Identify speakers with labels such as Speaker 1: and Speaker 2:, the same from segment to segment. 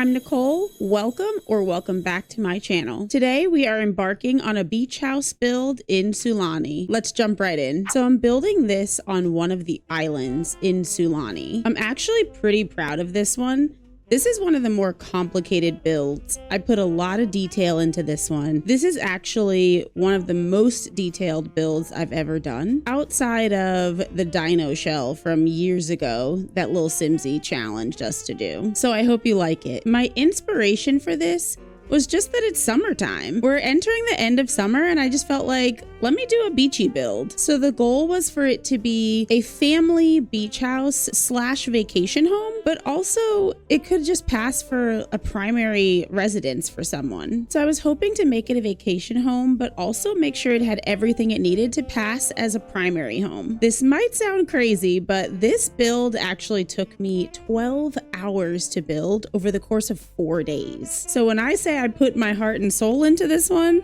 Speaker 1: I'm Nicole. Welcome back to my channel. Today we are embarking on a beach house build in Sulani. Let's jump right in. So I'm building this on one of the islands in Sulani. I'm actually pretty proud of this one. This is one of the more complicated builds. I put a lot of detail into this one. This is actually one of the most detailed builds I've ever done, outside of the dino shell from years ago that Lil Simsy challenged us to do. So I hope you like it. My inspiration for this was just that it's summertime. We're entering the end of summer and I just felt like, let me do a beachy build. So the goal was for it to be a family beach house / vacation home, but also it could just pass for a primary residence for someone. So I was hoping to make it a vacation home, but also make sure it had everything it needed to pass as a primary home. This might sound crazy, but this build actually took me 12 hours to build over the course of 4 days. So when I say I put my heart and soul into this one,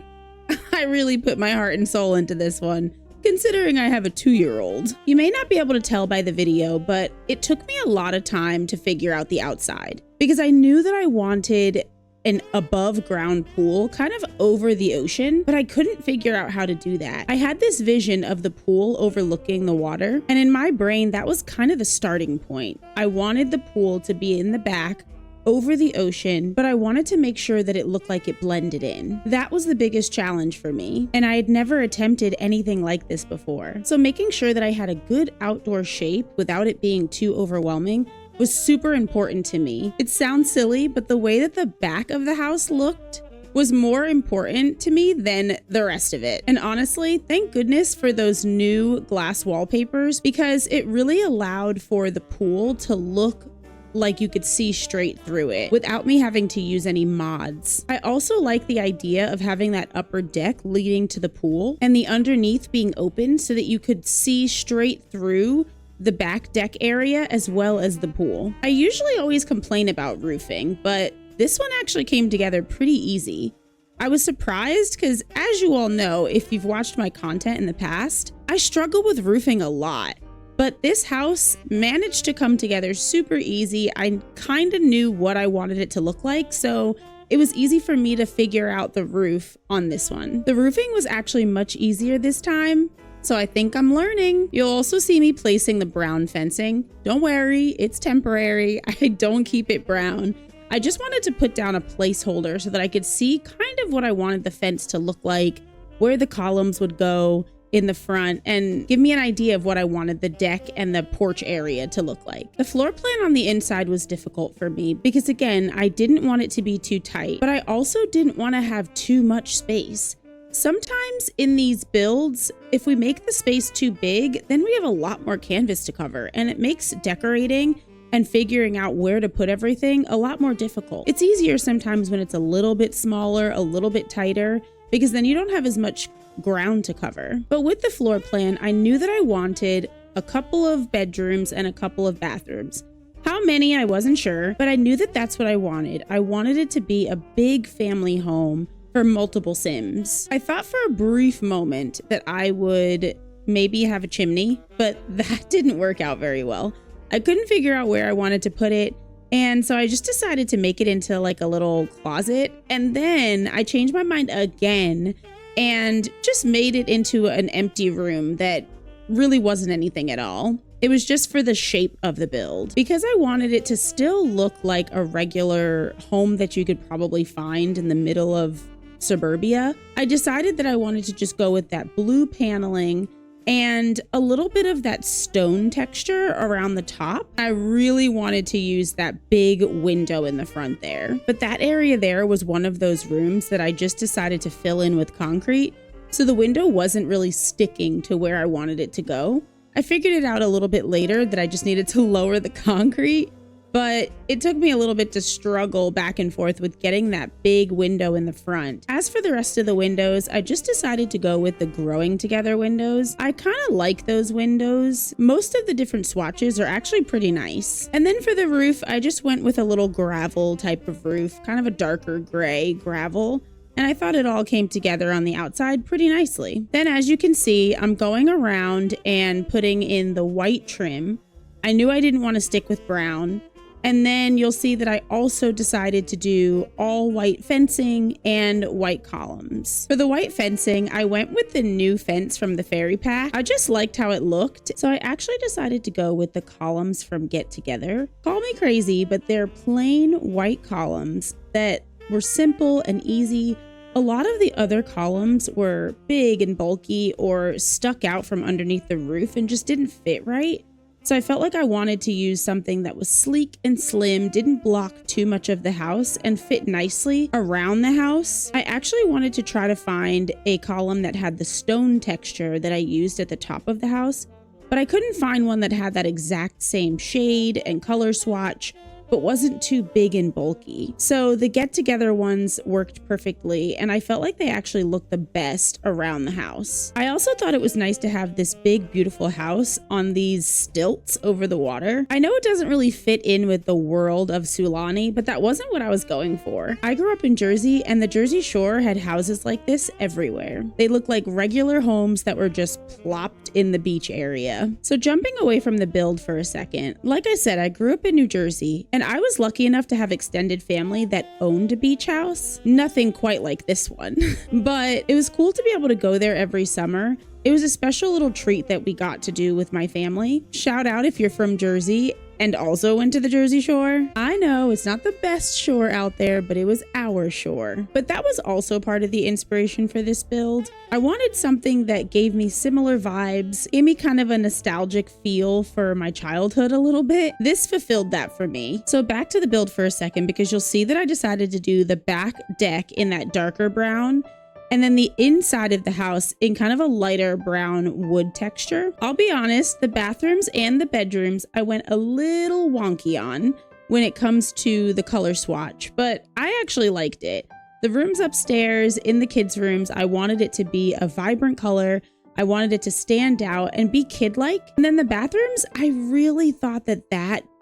Speaker 1: I really put my heart and soul into this one, considering I have a 2-year-old. You may not be able to tell by the video, but it took me a lot of time to figure out the outside because I knew that I wanted an above ground pool kind of over the ocean, but I couldn't figure out how to do that. I had this vision of the pool overlooking the water, and in my brain, that was kind of the starting point. I wanted the pool to be in the back over the ocean, but I wanted to make sure that it looked like it blended in. That was the biggest challenge for me, and I had never attempted anything like this before. So making sure that I had a good outdoor shape without it being too overwhelming was super important to me. It sounds silly, but the way that the back of the house looked was more important to me than the rest of it. And honestly, thank goodness for those new glass wallpapers because it really allowed for the pool to look like you could see straight through it without me having to use any mods. I also like the idea of having that upper deck leading to the pool and the underneath being open so that you could see straight through the back deck area as well as the pool. I usually always complain about roofing, but this one actually came together pretty easy. I was surprised because, as you all know, if you've watched my content in the past, I struggle with roofing a lot. But this house managed to come together super easy. I kind of knew what I wanted it to look like, so it was easy for me to figure out the roof on this one. The roofing was actually much easier this time, so I think I'm learning. You'll also see me placing the brown fencing. Don't worry, it's temporary. I don't keep it brown. I just wanted to put down a placeholder so that I could see kind of what I wanted the fence to look like, where the columns would go in the front, and give me an idea of what I wanted the deck and the porch area to look like. The floor plan on the inside was difficult for me because, again, I didn't want it to be too tight, but I also didn't want to have too much space. Sometimes in these builds, if we make the space too big, then we have a lot more canvas to cover, and it makes decorating and figuring out where to put everything a lot more difficult. It's easier sometimes when it's a little bit smaller, a little bit tighter, because then you don't have as much ground to cover. But with the floor plan, I knew that I wanted a couple of bedrooms and a couple of bathrooms. How many, I wasn't sure, but I knew that that's what I wanted. I wanted it to be a big family home for multiple Sims. I thought for a brief moment that I would maybe have a chimney, but that didn't work out very well. I couldn't figure out where I wanted to put it, and so I just decided to make it into like a little closet, and then I changed my mind again and just made it into an empty room that really wasn't anything at all. It was just for the shape of the build. Because I wanted it to still look like a regular home that you could probably find in the middle of suburbia, I decided that I wanted to just go with that blue paneling and a little bit of that stone texture around the top. I really wanted to use that big window in the front there. But that area there was one of those rooms that I just decided to fill in with concrete, so the window wasn't really sticking to where I wanted it to go. I figured it out a little bit later that I just needed to lower the concrete, but it took me a little bit to struggle back and forth with getting that big window in the front. As for the rest of the windows, I just decided to go with the growing together windows. I kind of like those windows. Most of the different swatches are actually pretty nice. And then for the roof, I just went with a little gravel type of roof, kind of a darker gray gravel. And I thought it all came together on the outside pretty nicely. Then as you can see, I'm going around and putting in the white trim. I knew I didn't want to stick with brown. And then you'll see that I also decided to do all white fencing and white columns. For the white fencing, I went with the new fence from the fairy pack. I just liked how it looked, so I actually decided to go with the columns from Get Together. Call me crazy, but they're plain white columns that were simple and easy. A lot of the other columns were big and bulky or stuck out from underneath the roof and just didn't fit right. So I felt like I wanted to use something that was sleek and slim, didn't block too much of the house, and fit nicely around the house. I actually wanted to try to find a column that had the stone texture that I used at the top of the house, but I couldn't find one that had that exact same shade and color swatch, but wasn't too big and bulky. So the Get Together ones worked perfectly, and I felt like they actually looked the best around the house. I also thought it was nice to have this big, beautiful house on these stilts over the water. I know it doesn't really fit in with the world of Sulani, but that wasn't what I was going for. I grew up in Jersey, and the Jersey Shore had houses like this everywhere. They looked like regular homes that were just plopped in the beach area. So jumping away from the build for a second, like I said, I grew up in New Jersey, and I was lucky enough to have extended family that owned a beach house. Nothing quite like this one, but it was cool to be able to go there every summer. It was a special little treat that we got to do with my family. Shout out if you're from Jersey and also went to the Jersey Shore. I know it's not the best shore out there, but it was our shore. But that was also part of the inspiration for this build. I wanted something that gave me similar vibes, gave me kind of a nostalgic feel for my childhood a little bit. This fulfilled that for me. So back to the build for a second, because you'll see that I decided to do the back deck in that darker brown, and then the inside of the house in kind of a lighter brown wood texture. I'll be honest, the bathrooms and the bedrooms I went a little wonky on when it comes to the color swatch, but I actually liked it. The rooms upstairs, in the kids' rooms, I wanted it to be a vibrant color. I wanted it to stand out and be kid-like. And then the bathrooms, I really thought that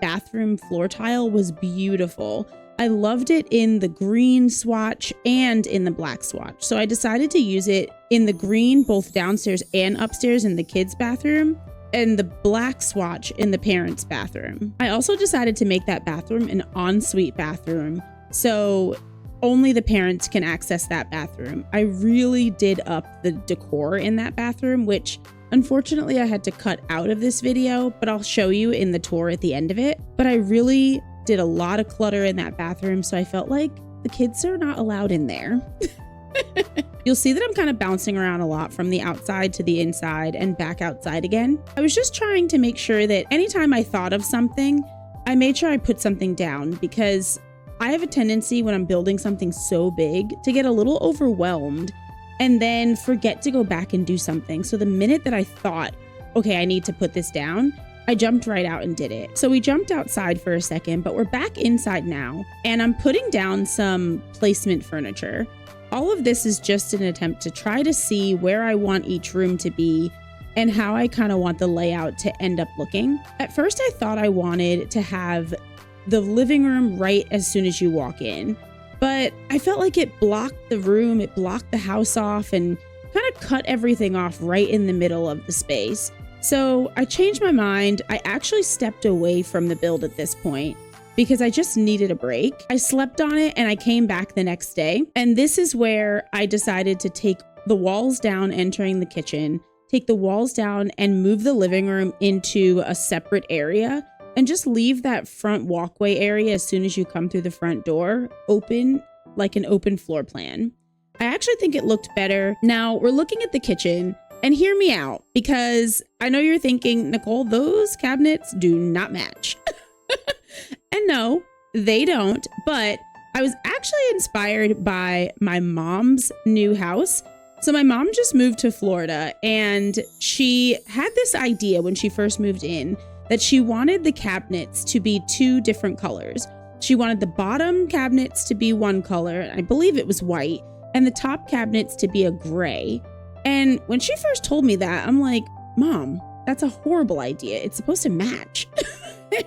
Speaker 1: bathroom floor tile was beautiful. I loved it in the green swatch and in the black swatch. So I decided to use it in the green, both downstairs and upstairs in the kids' bathroom, and the black swatch in the parents' bathroom. I also decided to make that bathroom an ensuite bathroom, so only the parents can access that bathroom. I really did up the decor in that bathroom, which unfortunately I had to cut out of this video, but I'll show you in the tour at the end of it. But I really did a lot of clutter in that bathroom, so I felt like the kids are not allowed in there. You'll see that I'm kind of bouncing around a lot from the outside to the inside and back outside again. I was just trying to make sure that anytime I thought of something, I made sure I put something down, because I have a tendency when I'm building something so big to get a little overwhelmed and then forget to go back and do something. So the minute that I thought, okay, I need to put this down, I jumped right out and did it. So we jumped outside for a second, but we're back inside now, and I'm putting down some placement furniture. All of this is just an attempt to try to see where I want each room to be and how I kind of want the layout to end up looking. At first, I thought I wanted to have the living room right as soon as you walk in, but I felt like it blocked the room, it blocked the house off, and kind of cut everything off right in the middle of the space. So I changed my mind. I actually stepped away from the build at this point because I just needed a break. I slept on it and I came back the next day. And this is where I decided to take the walls down entering the kitchen, take the walls down and move the living room into a separate area, and just leave that front walkway area as soon as you come through the front door open, like an open floor plan. I actually think it looked better. Now we're looking at the kitchen. And hear me out, because I know you're thinking, Nicole, those cabinets do not match. And no, they don't. But I was actually inspired by my mom's new house. So my mom just moved to Florida, and she had this idea when she first moved in that she wanted the cabinets to be two different colors. She wanted the bottom cabinets to be one color, I believe it was white, and the top cabinets to be a gray. And when she first told me that, I'm like, Mom, that's a horrible idea. It's supposed to match,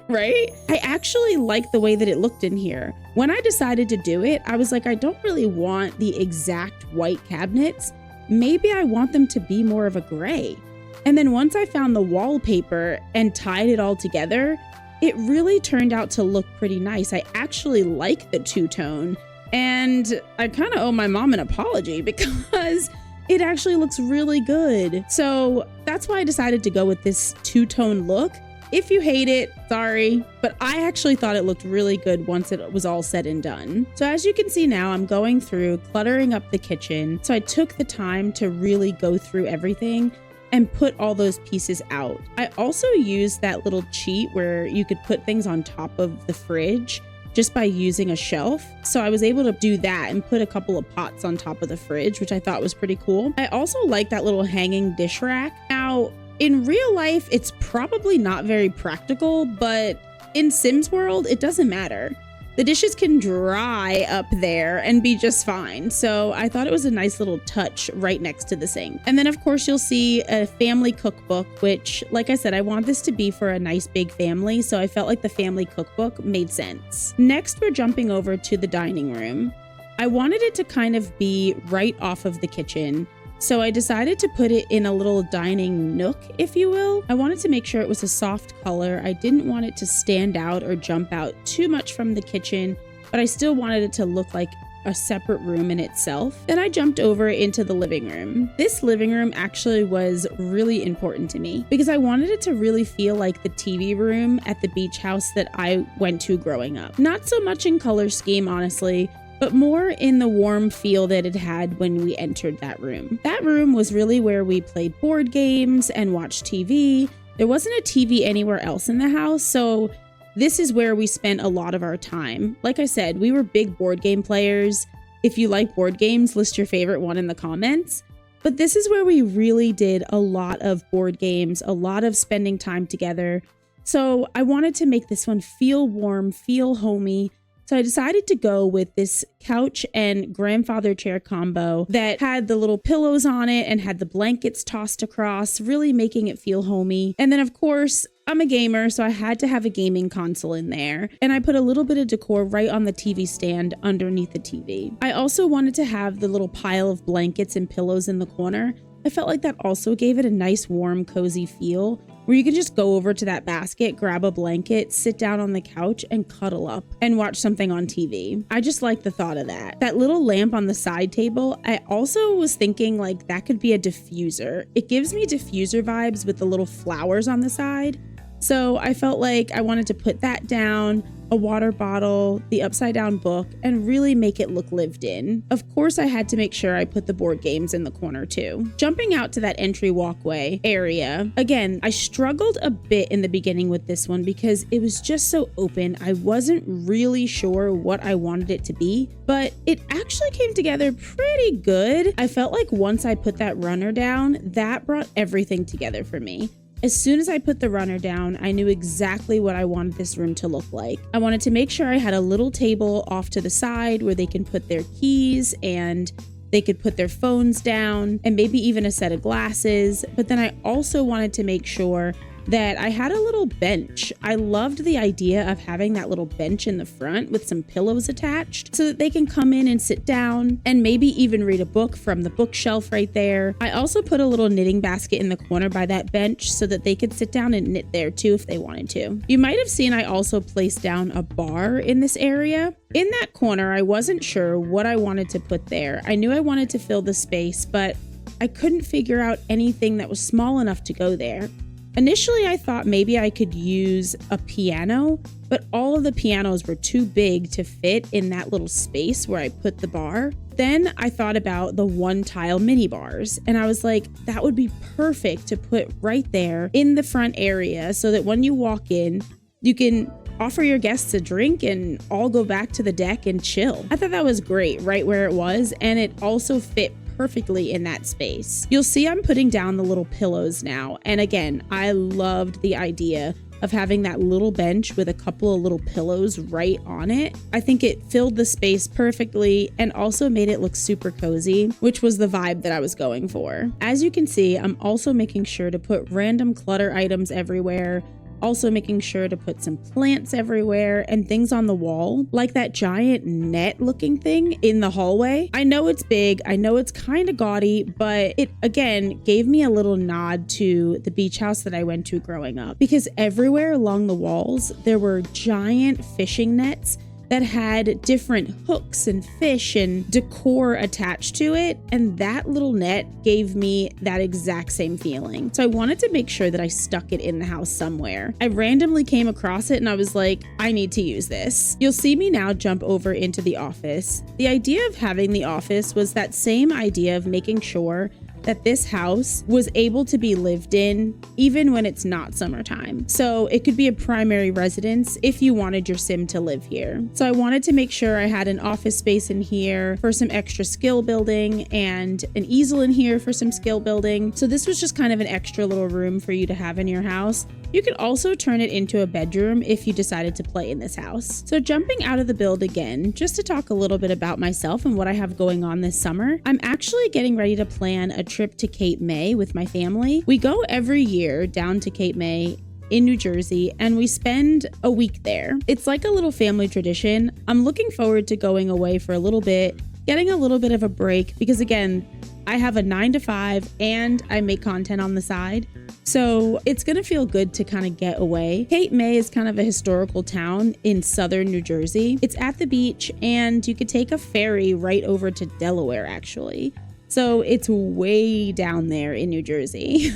Speaker 1: right? I actually like the way that it looked in here. When I decided to do it, I was like, I don't really want the exact white cabinets. Maybe I want them to be more of a gray. And then once I found the wallpaper and tied it all together, it really turned out to look pretty nice. I actually like the two-tone, and I kind of owe my mom an apology because it actually looks really good. So that's why I decided to go with this two-tone look. If you hate it, sorry, but I actually thought it looked really good once it was all said and done. So as you can see now, I'm going through cluttering up the kitchen. So I took the time to really go through everything and put all those pieces out. I also used that little cheat where you could put things on top of the fridge just by using a shelf. So I was able to do that and put a couple of pots on top of the fridge, which I thought was pretty cool. I also like that little hanging dish rack. Now, in real life, it's probably not very practical, but in Sims World, it doesn't matter. The dishes can dry up there and be just fine. So I thought it was a nice little touch right next to the sink. And then of course you'll see a family cookbook, which, like I said, I want this to be for a nice big family. So I felt like the family cookbook made sense. Next, we're jumping over to the dining room. I wanted it to kind of be right off of the kitchen. So I decided to put it in a little dining nook, if you will. I wanted to make sure it was a soft color. I didn't want it to stand out or jump out too much from the kitchen, but I still wanted it to look like a separate room in itself. Then I jumped over into the living room. This living room actually was really important to me because I wanted it to really feel like the TV room at the beach house that I went to growing up. Not so much in color scheme, honestly, but more in the warm feel that it had when we entered that room. That room was really where we played board games and watched TV. There wasn't a TV anywhere else in the house, so this is where we spent a lot of our time. Like I said, we were big board game players. If you like board games, list your favorite one in the comments. But this is where we really did a lot of board games, a lot of spending time together. So I wanted to make this one feel warm, feel homey. So I decided to go with this couch and grandfather chair combo that had the little pillows on it and had the blankets tossed across, really making it feel homey. And then of course, I'm a gamer, so I had to have a gaming console in there. And I put a little bit of decor right on the TV stand underneath the TV. I also wanted to have the little pile of blankets and pillows in the corner. I felt like that also gave it a nice, warm, cozy feel where you could just go over to that basket, grab a blanket, sit down on the couch and cuddle up and watch something on TV. I just like the thought of that. That little lamp on the side table, I also was thinking like that could be a diffuser. It gives me diffuser vibes with the little flowers on the side. So I felt like I wanted to put that down, a water bottle, the upside down book, and really make it look lived in. Of course, I had to make sure I put the board games in the corner too. Jumping out to that entry walkway area, again, I struggled a bit in the beginning with this one because it was just so open. I wasn't really sure what I wanted it to be, but it actually came together pretty good. I felt like once I put that runner down, that brought everything together for me. As soon as I put the runner down, I knew exactly what I wanted this room to look like. I wanted to make sure I had a little table off to the side where they can put their keys and they could put their phones down and maybe even a set of glasses. But then I also wanted to make sure that I had a little bench. I loved the idea of having that little bench in the front with some pillows attached so that they can come in and sit down and maybe even read a book from the bookshelf right there. I also put a little knitting basket in the corner by that bench so that they could sit down and knit there too if they wanted to. You might have seen I also placed down a bar in this area. In that corner, I wasn't sure what I wanted to put there. I knew I wanted to fill the space, but I couldn't figure out anything that was small enough to go there. Initially, I thought maybe I could use a piano, but all of the pianos were too big to fit in that little space where I put the bar. Then I thought about the one tile mini bars, and I was like, that would be perfect to put right there in the front area so that when you walk in, you can offer your guests a drink and all go back to the deck and chill. I thought that was great right where it was, and it also fit perfectly in that space. You'll see I'm putting down the little pillows now. And again, I loved the idea of having that little bench with a couple of little pillows right on it. I think it filled the space perfectly and also made it look super cozy, which was the vibe that I was going for. As you can see, I'm also making sure to put random clutter items everywhere. Also making sure to put some plants everywhere and things on the wall, like that giant net looking thing in the hallway. I know it's big, I know it's kind of gaudy, but it again gave me a little nod to the beach house that I went to growing up, because everywhere along the walls there were giant fishing nets that had different hooks and fish and decor attached to it. And that little net gave me that exact same feeling. So I wanted to make sure that I stuck it in the house somewhere. I randomly came across it and I was like, I need to use this. You'll see me now jump over into the office. The idea of having the office was that same idea of making sure that this house was able to be lived in even when it's not summertime. So it could be a primary residence if you wanted your sim to live here. So I wanted to make sure I had an office space in here for some extra skill building and an easel in here for some skill building. So this was just kind of an extra little room for you to have in your house. You could also turn it into a bedroom if you decided to play in this house. So jumping out of the build again, just to talk a little bit about myself and what I have going on this summer, I'm actually getting ready to plan a trip to Cape May with my family. We go every year down to Cape May in New Jersey and we spend a week there. It's like a little family tradition. I'm looking forward to going away for a little bit, getting a little bit of a break, because again, I have a 9-to-5 and I make content on the side. So it's gonna feel good to kind of get away. Cape May is kind of a historical town in southern New Jersey. It's at the beach and you could take a ferry right over to Delaware actually. So it's way down there in New Jersey.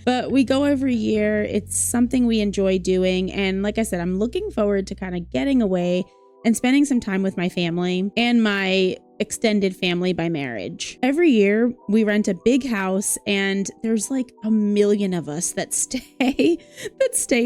Speaker 1: But we go every year. It's something we enjoy doing. And like I said, I'm looking forward to kind of getting away and spending some time with my family and my extended family by marriage. Every year we rent a big house and there's like a million of us that stay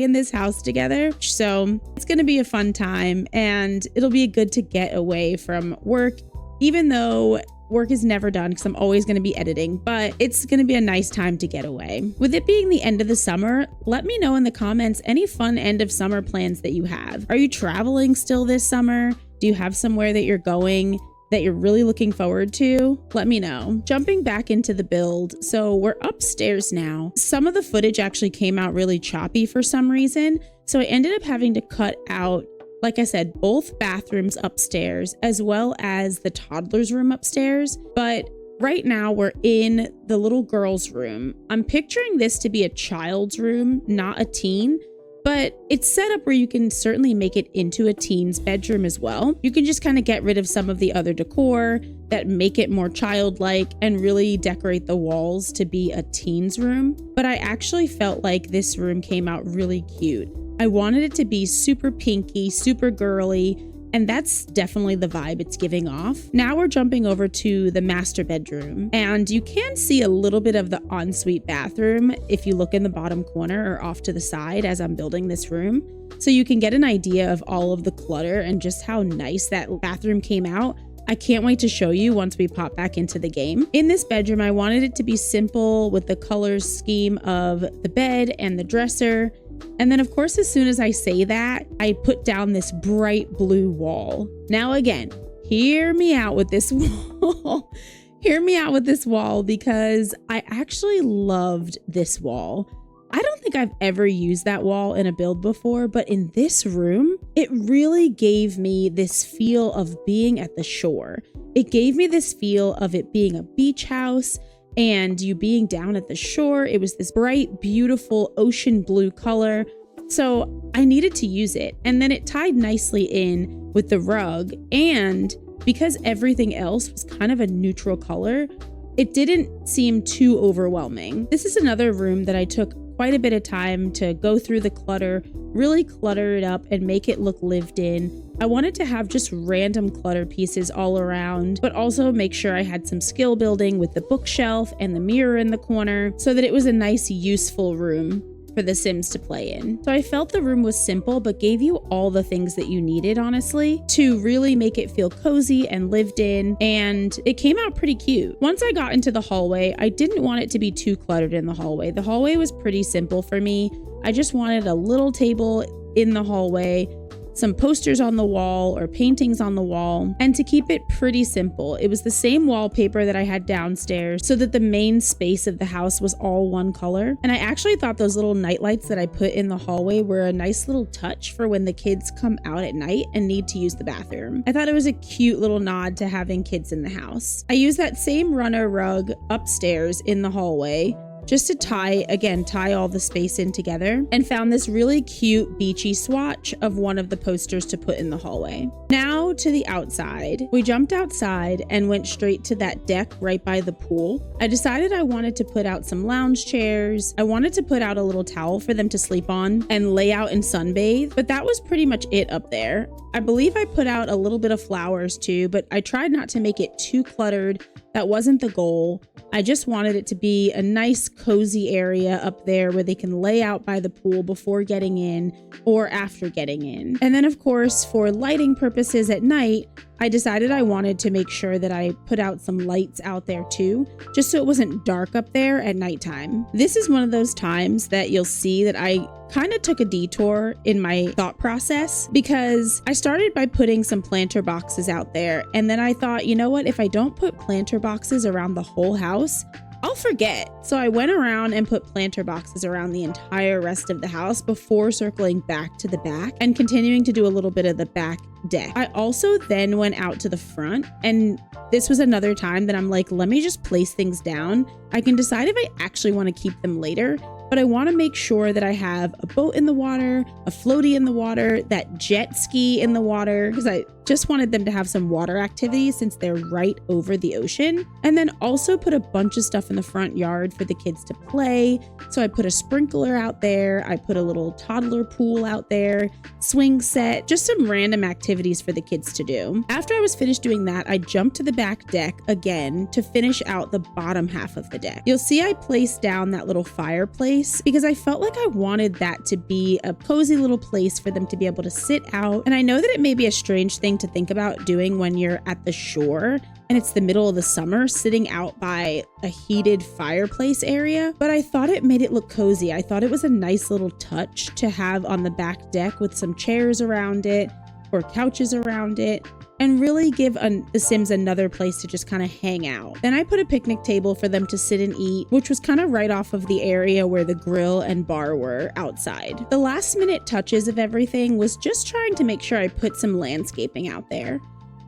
Speaker 1: in this house together. So it's going to be a fun time and it'll be good to get away from work, even though work is never done because I'm always going to be editing, but it's going to be a nice time to get away. With it being the end of the summer, let me know in the comments any fun end of summer plans that you have. Are you traveling still this summer? Do you have somewhere that you're going that you're really looking forward to? Let me know. Jumping back into the build. So we're upstairs now. Some of the footage actually came out really choppy for some reason. So I ended up having to cut out, like I said, both bathrooms upstairs as well as the toddler's room upstairs. But right now we're in the little girl's room. I'm picturing this to be a child's room, not a teen. But it's set up where you can certainly make it into a teen's bedroom as well. You can just kind of get rid of some of the other decor that make it more childlike and really decorate the walls to be a teen's room. But I actually felt like this room came out really cute. I wanted it to be super pinky, super girly, and that's definitely the vibe it's giving off. Now we're jumping over to the master bedroom, and you can see a little bit of the ensuite bathroom if you look in the bottom corner or off to the side as I'm building this room. So you can get an idea of all of the clutter and just how nice that bathroom came out. I can't wait to show you once we pop back into the game. In this bedroom, I wanted it to be simple with the color scheme of the bed and the dresser. And then of course, as soon as I say that, I put down this bright blue wall. Now again, hear me out with this wall. Hear me out with this wall because I actually loved this wall. I don't think I've ever used that wall in a build before, but in this room, it really gave me this feel of being at the shore. It gave me this feel of it being a beach house and you being down at the shore. It was this bright, beautiful ocean blue color. So I needed to use it. And then it tied nicely in with the rug. And because everything else was kind of a neutral color, it didn't seem too overwhelming. This is another room that I took quite a bit of time to go through the clutter, really clutter it up and make it look lived in. I wanted to have just random clutter pieces all around, but also make sure I had some skill building with the bookshelf and the mirror in the corner so that it was a nice, useful room for the Sims to play in. So I felt the room was simple, but gave you all the things that you needed, honestly, to really make it feel cozy and lived in, and it came out pretty cute. Once I got into the hallway, I didn't want it to be too cluttered in the hallway. The hallway was pretty simple for me. I just wanted a little table in the hallway, some posters on the wall or paintings on the wall. And to keep it pretty simple, it was the same wallpaper that I had downstairs so that the main space of the house was all one color. And I actually thought those little night lights that I put in the hallway were a nice little touch for when the kids come out at night and need to use the bathroom. I thought it was a cute little nod to having kids in the house. I used that same runner rug upstairs in the hallway just to tie all the space in together, and found this really cute beachy swatch of one of the posters to put in the hallway. Now to the outside. We jumped outside and went straight to that deck right by the pool. I decided I wanted to put out some lounge chairs. I wanted to put out a little towel for them to sleep on and lay out and sunbathe, but that was pretty much it up there. I believe I put out a little bit of flowers too, but I tried not to make it too cluttered. That wasn't the goal. I just wanted it to be a nice cozy area up there where they can lay out by the pool before getting in or after getting in. And then of course, for lighting purposes at night, I decided I wanted to make sure that I put out some lights out there too, just so it wasn't dark up there at nighttime. This is one of those times that you'll see that I kind of took a detour in my thought process, because I started by putting some planter boxes out there, and then I thought, you know what, if I don't put planter boxes around the whole house, I'll forget. So I went around and put planter boxes around the entire rest of the house before circling back to the back and continuing to do a little bit of the back deck. I also then went out to the front, and this was another time that I'm like, let me just place things down. I can decide if I actually want to keep them later, but I want to make sure that I have a boat in the water, a floaty in the water, that jet ski in the water, because I just wanted them to have some water activities since they're right over the ocean. And then also put a bunch of stuff in the front yard for the kids to play. So I put a sprinkler out there. I put a little toddler pool out there, swing set, just some random activities for the kids to do. After I was finished doing that, I jumped to the back deck again to finish out the bottom half of the deck. You'll see I placed down that little fireplace because I felt like I wanted that to be a cozy little place for them to be able to sit out. And I know that it may be a strange thing to think about doing when you're at the shore and it's the middle of the summer, sitting out by a heated fireplace area, but I thought it made it look cozy. I thought it was a nice little touch to have on the back deck with some chairs around it or couches around it, and really give the Sims another place to just kind of hang out. Then I put a picnic table for them to sit and eat, which was kind of right off of the area where the grill and bar were outside. The last minute touches of everything was just trying to make sure I put some landscaping out there.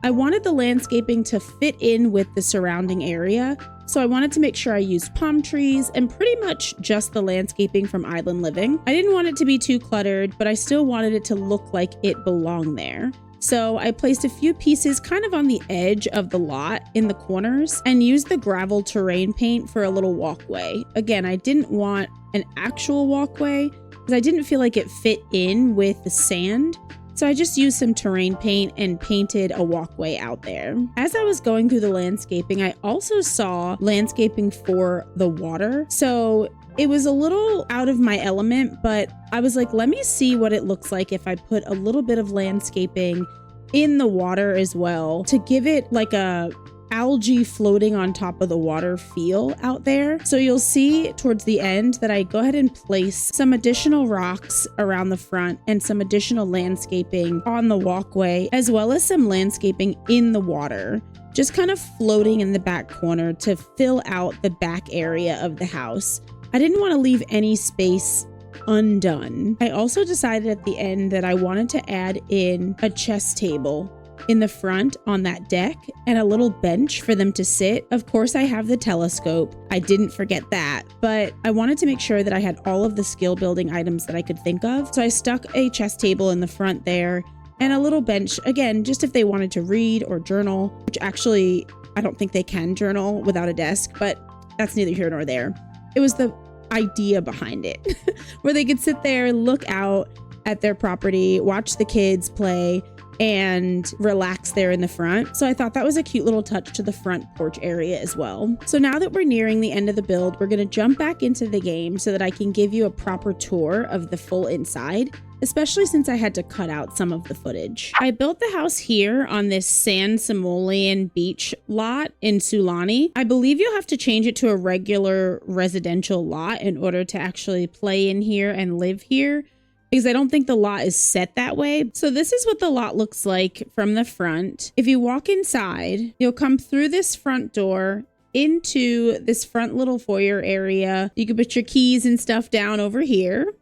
Speaker 1: I wanted the landscaping to fit in with the surrounding area, so I wanted to make sure I used palm trees and pretty much just the landscaping from Island Living. I didn't want it to be too cluttered, but I still wanted it to look like it belonged there. So I placed a few pieces kind of on the edge of the lot in the corners and used the gravel terrain paint for a little walkway. Again, I didn't want an actual walkway because I didn't feel like it fit in with the sand. So I just used some terrain paint and painted a walkway out there. As I was going through the landscaping, I also saw landscaping for the water. So it was a little out of my element, but I was like, let me see what it looks like if I put a little bit of landscaping in the water as well to give it like a algae floating on top of the water feel out there. So you'll see towards the end that I go ahead and place some additional rocks around the front and some additional landscaping on the walkway, as well as some landscaping in the water, just kind of floating in the back corner to fill out the back area of the house. I didn't want to leave any space undone. I also decided at the end that I wanted to add in a chess table in the front on that deck and a little bench for them to sit. Of course, I have the telescope. I didn't forget that, but I wanted to make sure that I had all of the skill building items that I could think of. So I stuck a chess table in the front there and a little bench, again, just if they wanted to read or journal, which actually I don't think they can journal without a desk, but that's neither here nor there. It was the idea behind it where they could sit there, look out at their property, watch the kids play, and relax there in the front. So I thought that was a cute little touch to the front porch area as well. So now that we're nearing the end of the build, we're going to jump back into the game so that I can give you a proper tour of the full inside, especially since I had to cut out some of the footage. I built the house here on this San Simeon beach lot in Sulani. I believe you'll have to change it to a regular residential lot in order to actually play in here and live here. because I don't think the lot is set that way. So this is what the lot looks like from the front. If you walk inside, you'll come through this front door into this front little foyer area. You can put your keys and stuff down over here.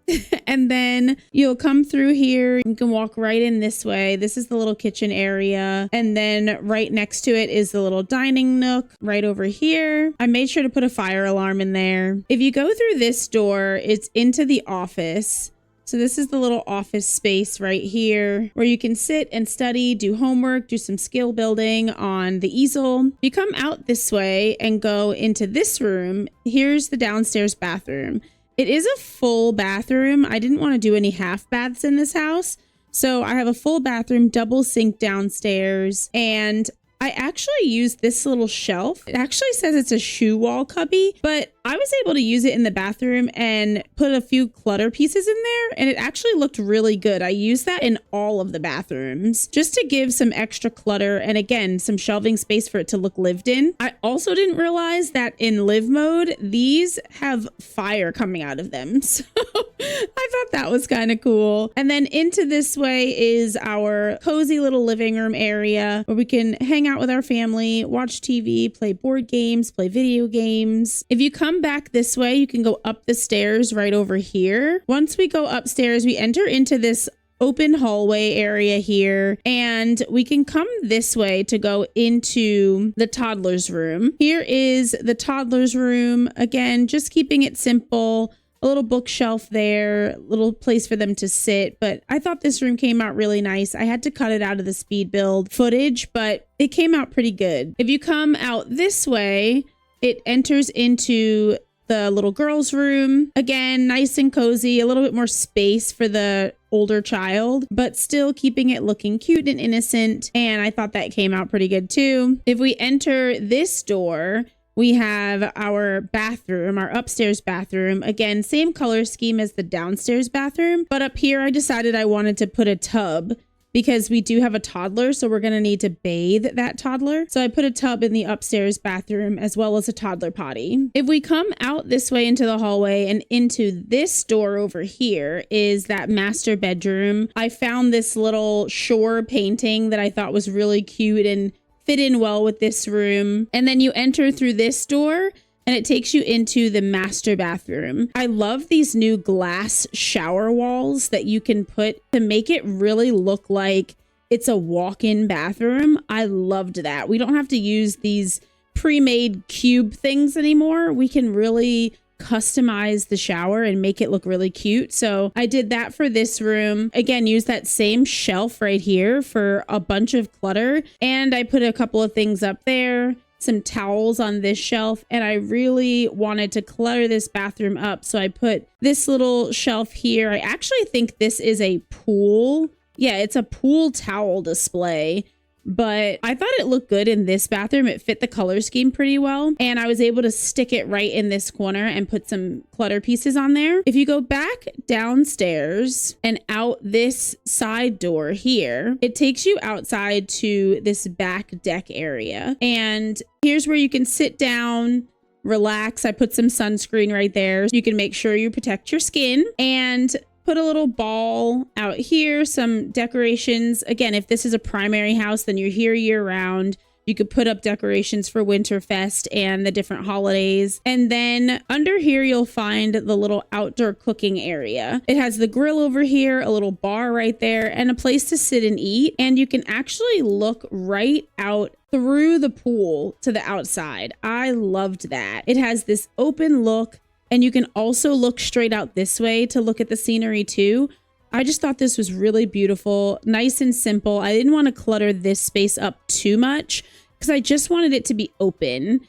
Speaker 1: And then you'll come through here. You can walk right in this way. This is the little kitchen area. And then right next to it is the little dining nook right over here. I made sure to put a fire alarm in there. If you go through this door, it's into the office. So this is the little office space right here where you can sit and study, do homework, do some skill building on the easel. You come out this way and go into this room. Here's the downstairs bathroom. It is a full bathroom. I didn't want to do any half baths in this house. So I have a full bathroom, double sink downstairs, and I actually used this little shelf. It actually says it's a shoe wall cubby, but I was able to use it in the bathroom and put a few clutter pieces in there, and it actually looked really good. I used that in all of the bathrooms just to give some extra clutter and, again, some shelving space for it to look lived in. I also didn't realize that in live mode, these have fire coming out of them. So I thought that was kind of cool. And then into this way is our cozy little living room area where we can hang out with our family, watch TV, play board games, play video games. If you come back this way, you can go up the stairs right over here. Once we go upstairs, we enter into this open hallway area here, and we can come this way to go into the toddler's room. Here is the toddler's room. Again, just keeping it simple. A little bookshelf there, little place for them to sit. But I thought this room came out really nice. I had to cut it out of the speed build footage, but it came out pretty good. If you come out this way, it enters into the little girl's room. Again, nice and cozy, a little bit more space for the older child, but still keeping it looking cute and innocent. And I thought that came out pretty good too. If we enter this door, we have our bathroom, our upstairs bathroom. Again, same color scheme as the downstairs bathroom, but up here I decided I wanted to put a tub because we do have a toddler, so we're gonna need to bathe that toddler. So I put a tub in the upstairs bathroom as well as a toddler potty. If we come out this way into the hallway and into this door over here is that master bedroom. I found this little shore painting that I thought was really cute and fit in well with this room. And then you enter through this door and it takes you into the master bathroom. I love these new glass shower walls that you can put to make it really look like it's a walk-in bathroom. I loved that. We don't have to use these pre-made cube things anymore. We can really customize the shower and make it look really cute. So I did that for this room. Again, use that same shelf right here for a bunch of clutter. And I put a couple of things up there, some towels on this shelf, and I really wanted to clutter this bathroom up. So I put this little shelf here. I actually think this is a pool. Yeah, it's a pool towel display. But I thought it looked good in this bathroom. It fit the color scheme pretty well. And I was able to stick it right in this corner and put some clutter pieces on there. If you go back downstairs and out this side door here, it takes you outside to this back deck area. And here's where you can sit down, relax. I put some sunscreen right there. You can make sure you protect your skin and put a little ball out here, some decorations. Again, if this is a primary house, then you're here year round. You could put up decorations for Winterfest and the different holidays. And then under here, you'll find the little outdoor cooking area. It has the grill over here, a little bar right there, and a place to sit and eat. And you can actually look right out through the pool to the outside. I loved that. It has this open look. And you can also look straight out this way to look at the scenery too. I just thought this was really beautiful, nice and simple. I didn't want to clutter this space up too much because I just wanted it to be open.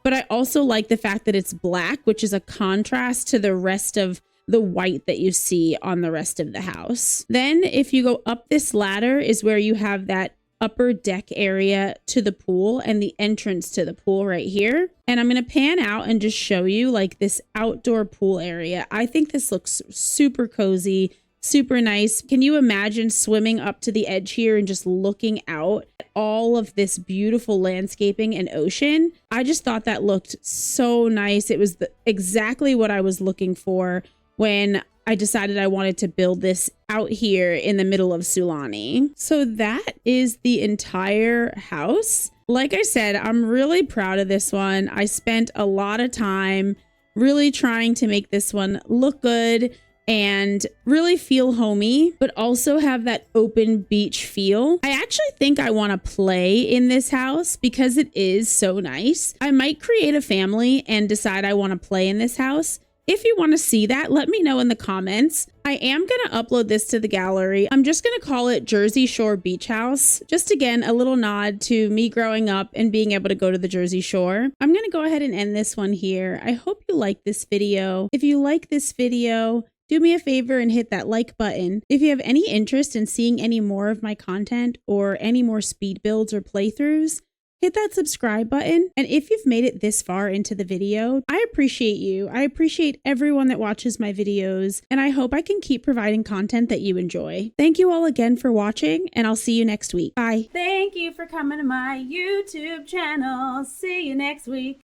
Speaker 1: But I also like the fact that it's black, which is a contrast to the rest of the white that you see on the rest of the house. Then if you go up this ladder is where you have that upper deck area to the pool and the entrance to the pool right here. And I'm going to pan out and just show you like this outdoor pool area. I think this looks super cozy, super nice. Can you imagine swimming up to the edge here and just looking out at all of this beautiful landscaping and ocean? I just thought that looked so nice. It was exactly what I was looking for. when I decided I wanted to build this out here in the middle of Sulani. So that is the entire house. Like I said, I'm really proud of this one. I spent a lot of time really trying to make this one look good and really feel homey, but also have that open beach feel. I actually think I want to play in this house because it is so nice. I might create a family and decide I want to play in this house. If you want to see that, let me know in the comments. I am going to upload this to the gallery. I'm just going to call it Jersey Shore Beach House. Just again, a little nod to me growing up and being able to go to the Jersey Shore. I'm going to go ahead and end this one here. I hope you like this video. If you like this video, do me a favor and hit that like button. If you have any interest in seeing any more of my content or any more speed builds or playthroughs, hit that subscribe button. And if you've made it this far into the video, I appreciate you. I appreciate everyone that watches my videos, and I hope I can keep providing content that you enjoy. Thank you all again for watching, and I'll see you next week. Bye. Thank you for coming to my YouTube channel. See you next week.